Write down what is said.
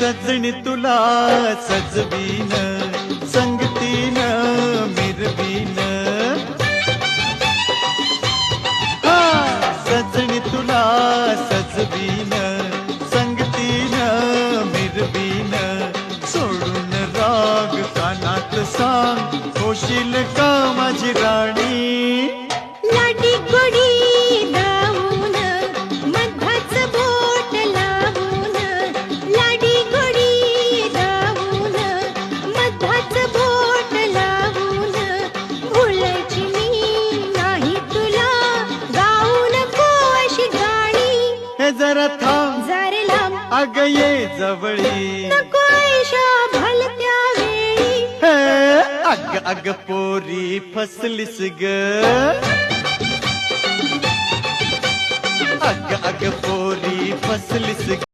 सजणी तुला सजवीन, संगतीन मिरवीन. सजणी तुला सजवीन, संगतीन मिरवीन. सोडून राग कानात सांग, होशील का माझी राणी. लाडी गोडी दावून मधाच बोट लावून, लाडी गोडी दावून मधाच बोट लावून. भुलायची मी नाही तुला, गाऊ नको अशी गाणी. हे जरा थांब जरे लांब अग ये जवळी. नको ऐशा भलत्या वेळी. अग अग पोरी फसलीस ग. अग अग पोरी फसलीस ग.